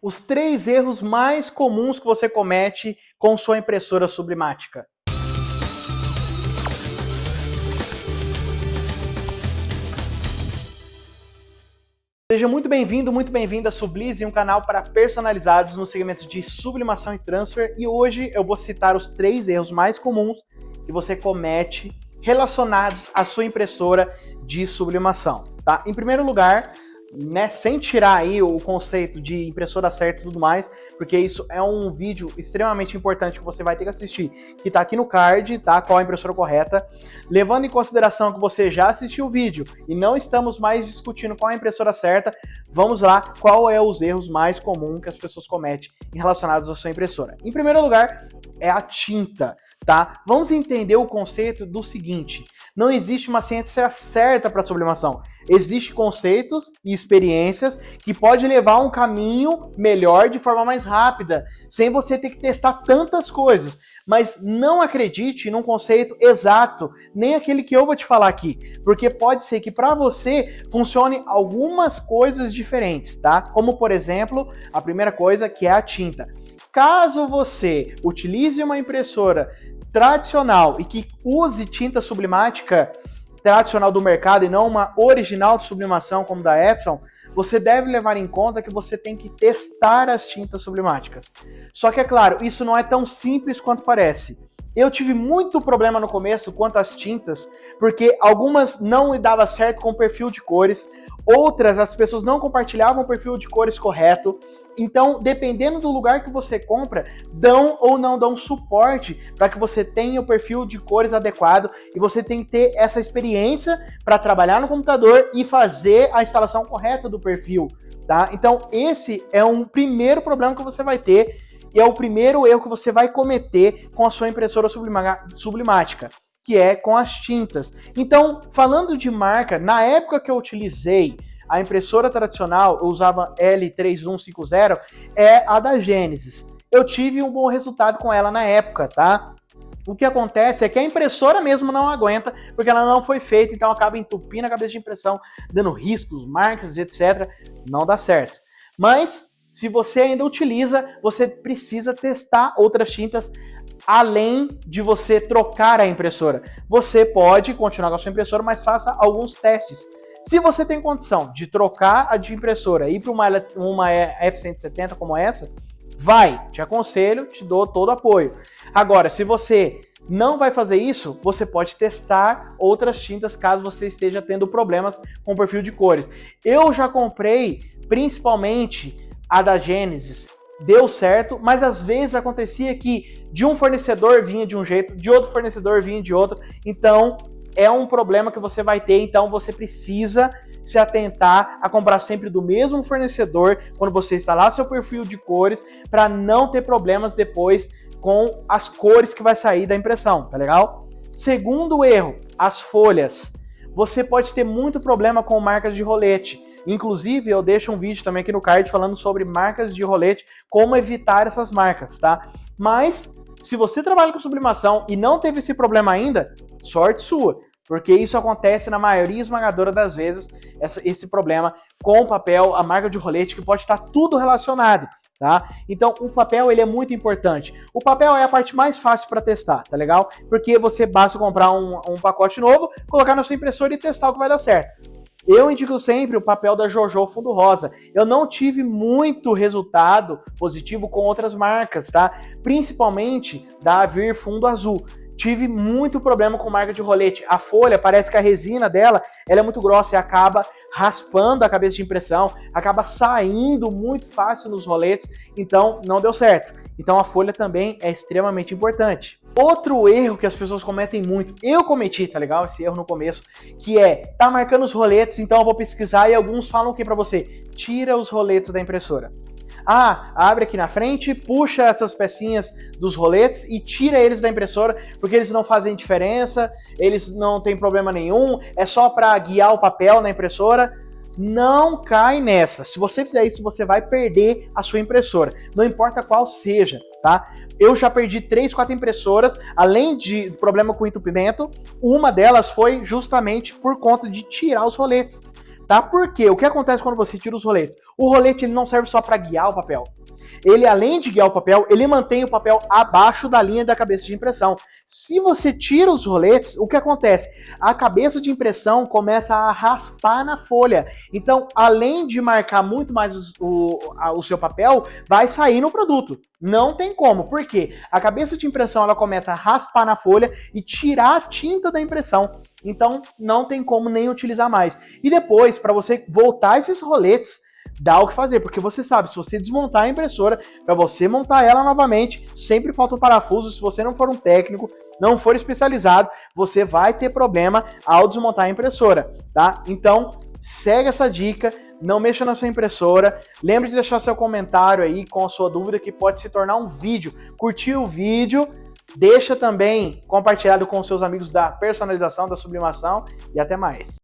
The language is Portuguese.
Os 3 erros mais comuns que você comete com sua impressora sublimática. Seja muito bem-vindo, muito bem-vinda a Sublize, um canal para personalizados no segmento de sublimação e transfer. E hoje eu vou citar os 3 erros mais comuns que você comete relacionados à sua impressora de sublimação, tá? Em primeiro lugar, sem tirar aí o conceito de impressora certa e tudo mais, porque isso é um vídeo extremamente importante que você vai ter que assistir, que tá aqui no card, tá? Qual a impressora correta. Levando em consideração que você já assistiu o vídeo e não estamos mais discutindo qual a impressora certa, vamos lá, qual é os erros mais comuns que as pessoas cometem relacionados à sua impressora. Em primeiro lugar, é a tinta, tá? Vamos entender o conceito do seguinte: não existe uma ciência certa para sublimação. Existem conceitos e experiências que podem levar a um caminho melhor de forma mais rápida, sem você ter que testar tantas coisas. Mas não acredite num conceito exato, nem aquele que eu vou te falar aqui, porque pode ser que para você funcione algumas coisas diferentes, tá? Como, por exemplo, a primeira coisa, que é a tinta. Caso você utilize uma impressora tradicional e que use tinta sublimática tradicional do mercado e não uma original de sublimação como da Epson, você deve levar em conta que você tem que testar as tintas sublimáticas. Só que, é claro, isso não é tão simples quanto parece. Eu tive muito problema no começo quanto às tintas, porque algumas não dava certo com o perfil de cores, outras as pessoas não compartilhavam o perfil de cores correto. Então, dependendo do lugar que você compra, dão ou não dão suporte para que você tenha o perfil de cores adequado, e você tem que ter essa experiência para trabalhar no computador e fazer a instalação correta do perfil, tá? Então, esse é um primeiro problema que você vai ter e é o primeiro erro que você vai cometer com a sua impressora sublimática, que é com as tintas. Então, falando de marca, na época que eu utilizei a impressora tradicional, eu usava L3150, é a da Genesis. Eu tive um bom resultado com ela na época, tá? O que acontece é que a impressora mesmo não aguenta, porque ela não foi feita, então acaba entupindo a cabeça de impressão, dando riscos, marcas, etc. Não dá certo. Mas, se você ainda utiliza, você precisa testar outras tintas além de você trocar a impressora. Você pode continuar com a sua impressora, mas faça alguns testes. Se você tem condição de trocar a de impressora e ir para uma F170 como essa, vai, te aconselho, te dou todo o apoio. Agora, se você não vai fazer isso, você pode testar outras tintas caso você esteja tendo problemas com o perfil de cores. Eu já comprei, principalmente a da Genesis, deu certo, mas às vezes acontecia que de um fornecedor vinha de um jeito, de outro fornecedor vinha de outro, então é um problema que você vai ter. Então você precisa se atentar a comprar sempre do mesmo fornecedor quando você instalar seu perfil de cores, para não ter problemas depois com as cores que vai sair da impressão, tá legal? Segundo erro, as folhas. Você pode ter muito problema com marcas de rolete. Inclusive, eu deixo um vídeo também aqui no card falando sobre marcas de rolete, como evitar essas marcas, tá? Mas, se você trabalha com sublimação e não teve esse problema ainda, sorte sua, porque isso acontece na maioria esmagadora das vezes, esse problema com o papel, a marca de rolete, que pode estar tudo relacionado, tá? Então, o papel, ele é muito importante. O papel é a parte mais fácil para testar, tá legal? Porque você basta comprar um pacote novo, colocar na sua impressora e testar o que vai dar certo. Eu indico sempre o papel da Jojo Fundo Rosa. Eu não tive muito resultado positivo com outras marcas, tá? Principalmente da Avir Fundo Azul. Tive muito problema com marca de rolete. A folha, parece que a resina dela, ela é muito grossa e acaba raspando a cabeça de impressão, acaba saindo muito fácil nos roletes, então não deu certo. Então a folha também é extremamente importante. Outro erro que as pessoas cometem muito, eu cometi, tá legal? Esse erro no começo, que é, tá marcando os roletes, então eu vou pesquisar e alguns falam o que pra você? Tira os roletes da impressora. Ah, abre aqui na frente, puxa essas pecinhas dos roletes e tira eles da impressora, porque eles não fazem diferença, eles não tem problema nenhum, é só para guiar o papel na impressora. Não cai nessa. Se você fizer isso, você vai perder a sua impressora, não importa qual seja, tá? Eu já perdi 3, 4 impressoras, além de problema com entupimento, uma delas foi justamente por conta de tirar os roletes. tá? Por quê? O que acontece quando você tira os roletes? O rolete ele não serve só para guiar o papel. Ele, além de guiar o papel, ele mantém o papel abaixo da linha da cabeça de impressão. Se você tira os roletes, o que acontece? A cabeça de impressão começa a raspar na folha. Então, além de marcar muito mais o seu papel, vai sair no produto. Não tem como. Por quê? A cabeça de impressão ela começa a raspar na folha e tirar a tinta da impressão. Então, não tem como nem utilizar mais. E depois, para você voltar esses roletes, dá o que fazer, porque você sabe, se você desmontar a impressora, para você montar ela novamente, sempre falta um parafuso. Se você não for um técnico, não for especializado, você vai ter problema ao desmontar a impressora, tá? Então, segue essa dica, não mexa na sua impressora, lembre de deixar seu comentário aí com a sua dúvida, que pode se tornar um vídeo. Curtiu o vídeo, deixa também compartilhado com seus amigos da personalização, da sublimação, e até mais.